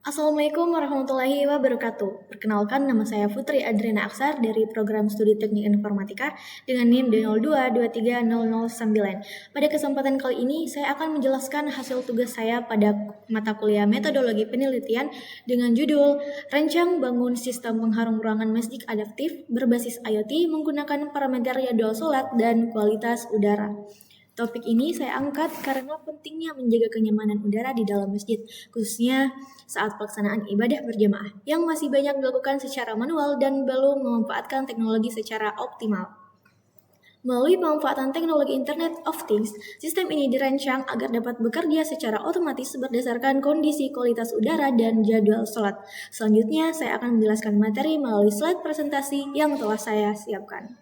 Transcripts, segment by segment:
Assalamualaikum warahmatullahi wabarakatuh. Perkenalkan, nama saya Putri Adriana Aksar dari Program Studi Teknik Informatika dengan NIM D02230009. Pada kesempatan kali ini, saya akan menjelaskan hasil tugas saya pada mata kuliah Metodologi Penelitian dengan judul Rancang Bangun Sistem Pengharum Ruangan Masjid Adaptif berbasis IoT menggunakan parameter jadwal sholat dan kualitas udara. Topik ini saya angkat karena pentingnya menjaga kenyamanan udara di dalam masjid, khususnya saat pelaksanaan ibadah berjamaah yang masih banyak dilakukan secara manual dan belum memanfaatkan teknologi secara optimal. Melalui pemanfaatan teknologi Internet of Things, sistem ini dirancang agar dapat bekerja secara otomatis berdasarkan kondisi kualitas udara dan jadwal sholat. Selanjutnya, saya akan menjelaskan materi melalui slide presentasi yang telah saya siapkan.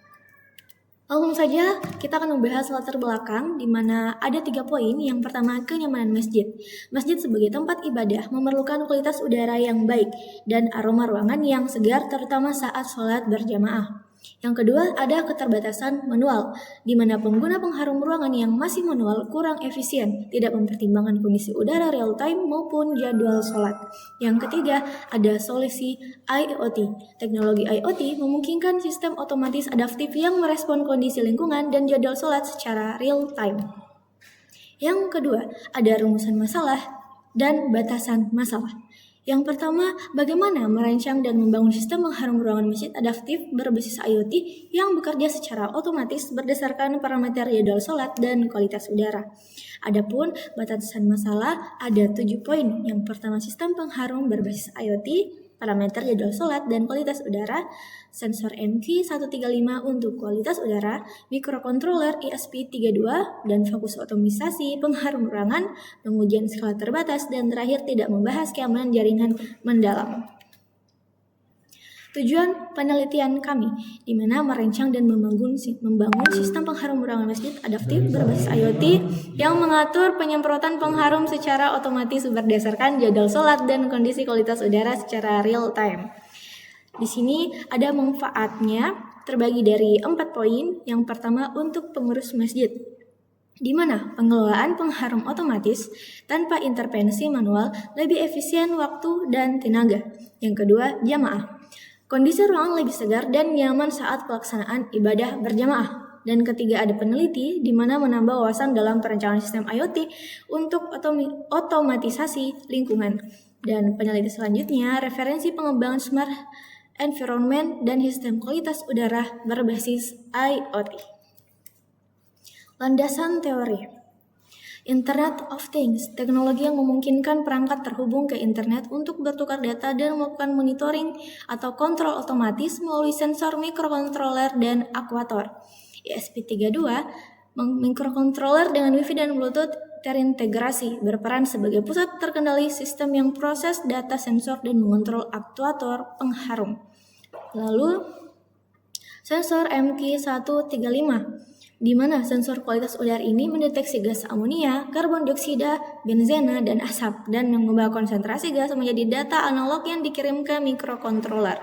Langsung saja kita akan membahas latar belakang di mana ada 3 poin. Yang pertama, kenyamanan masjid. Masjid sebagai tempat ibadah memerlukan kualitas udara yang baik dan aroma ruangan yang segar terutama saat sholat berjamaah. Yang kedua, ada keterbatasan manual, di mana pengguna pengharum ruangan yang masih manual kurang efisien, tidak mempertimbangkan kondisi udara real time maupun jadwal sholat. Yang ketiga, ada solusi IoT. Teknologi IoT memungkinkan sistem otomatis adaptif yang merespon kondisi lingkungan dan jadwal sholat secara real time. Yang kedua, ada rumusan masalah dan batasan masalah. Yang pertama, bagaimana merancang dan membangun sistem pengharum ruangan masjid adaptif berbasis IoT yang bekerja secara otomatis berdasarkan parameter jadwal sholat dan kualitas udara. Adapun batasan masalah ada 7 poin. Yang pertama, sistem pengharum berbasis IoT, parameter jadwal sholat dan kualitas udara, sensor MQ135 untuk kualitas udara, mikrokontroler ESP32, dan fokus otomisasi pengharum ruangan, pengujian skala terbatas, dan terakhir tidak membahas keamanan jaringan mendalam. Tujuan penelitian kami, di mana merancang dan membangun sistem pengharum ruangan masjid adaptif berbasis IoT yang mengatur penyemprotan pengharum secara otomatis berdasarkan jadwal sholat dan kondisi kualitas udara secara real time. Di sini ada manfaatnya terbagi dari 4 poin. Yang pertama, untuk pengurus masjid, di mana pengelolaan pengharum otomatis tanpa intervensi manual lebih efisien waktu dan tenaga. Yang kedua, jamaah. Kondisi ruangan lebih segar dan nyaman saat pelaksanaan ibadah berjamaah. Dan ketiga, ada peneliti di mana menambah wawasan dalam perencanaan sistem IoT untuk otomatisasi lingkungan. Dan peneliti selanjutnya, referensi pengembangan smart environment dan sistem kualitas udara berbasis IoT. Landasan teori. Internet of Things, teknologi yang memungkinkan perangkat terhubung ke internet untuk bertukar data dan melakukan monitoring atau kontrol otomatis melalui sensor, mikrokontroler, dan aktuator. ESP32, mikrokontroler dengan Wi-Fi dan Bluetooth terintegrasi, berperan sebagai pusat terkendali sistem yang proses data sensor dan mengontrol aktuator pengharum. Lalu, sensor MQ135, di mana sensor kualitas udara ini mendeteksi gas amonia, karbon dioksida, benzena, dan asap, dan mengubah konsentrasi gas menjadi data analog yang dikirim ke mikrokontroler.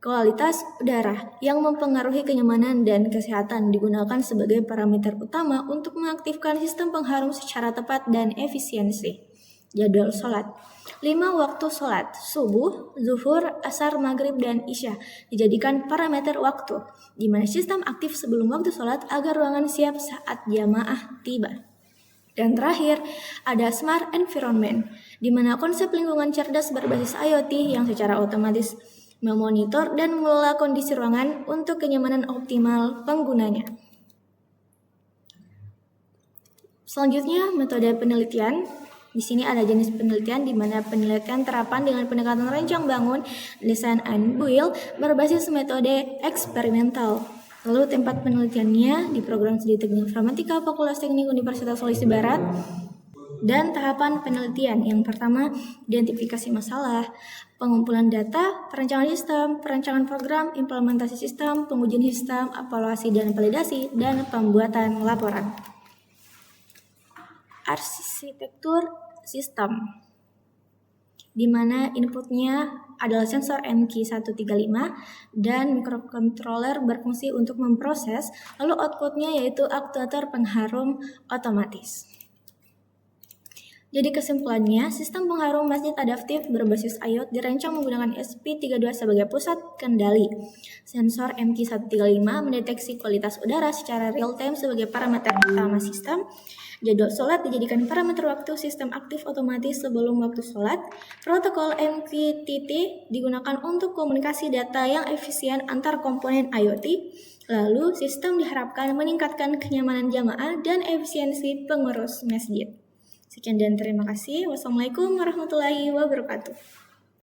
Kualitas udara yang mempengaruhi kenyamanan dan kesehatan digunakan sebagai parameter utama untuk mengaktifkan sistem pengharum secara tepat dan efisiensi. Jadwal sholat. 5 waktu sholat, subuh, zuhur, asar, maghrib, dan isya dijadikan parameter waktu, di mana sistem aktif sebelum waktu sholat agar ruangan siap saat jamaah tiba. Dan terakhir, ada smart environment, di mana konsep lingkungan cerdas berbasis IoT yang secara otomatis memonitor dan mengelola kondisi ruangan untuk kenyamanan optimal penggunanya. Selanjutnya, metode penelitian. Di sini ada jenis penelitian di mana penelitian terapan dengan pendekatan rancang bangun, design and build berbasis metode eksperimental. Lalu tempat penelitiannya di Program Studi Teknik Informatika Fakultas Teknik Universitas Sulawesi Barat. Dan tahapan penelitian yang pertama, identifikasi masalah, pengumpulan data, perencanaan sistem, perancangan program, implementasi sistem, pengujian sistem, evaluasi dan validasi, dan pembuatan laporan. Arsitektur sistem, di mana inputnya adalah sensor MQ135 dan mikrokontroler berfungsi untuk memproses, lalu outputnya yaitu aktuator pengharum otomatis. Jadi kesimpulannya, sistem pengharum masjid adaptif berbasis IoT dirancang menggunakan SP32 sebagai pusat kendali. Sensor MQ135 mendeteksi kualitas udara secara real-time sebagai parameter utama sistem. Jadwal sholat dijadikan parameter waktu sistem aktif otomatis sebelum waktu sholat. Protokol MQTT digunakan untuk komunikasi data yang efisien antar komponen IoT. Lalu, sistem diharapkan meningkatkan kenyamanan jamaah dan efisiensi pengurus masjid. Sekian dan terima kasih. Wassalamualaikum warahmatullahi wabarakatuh.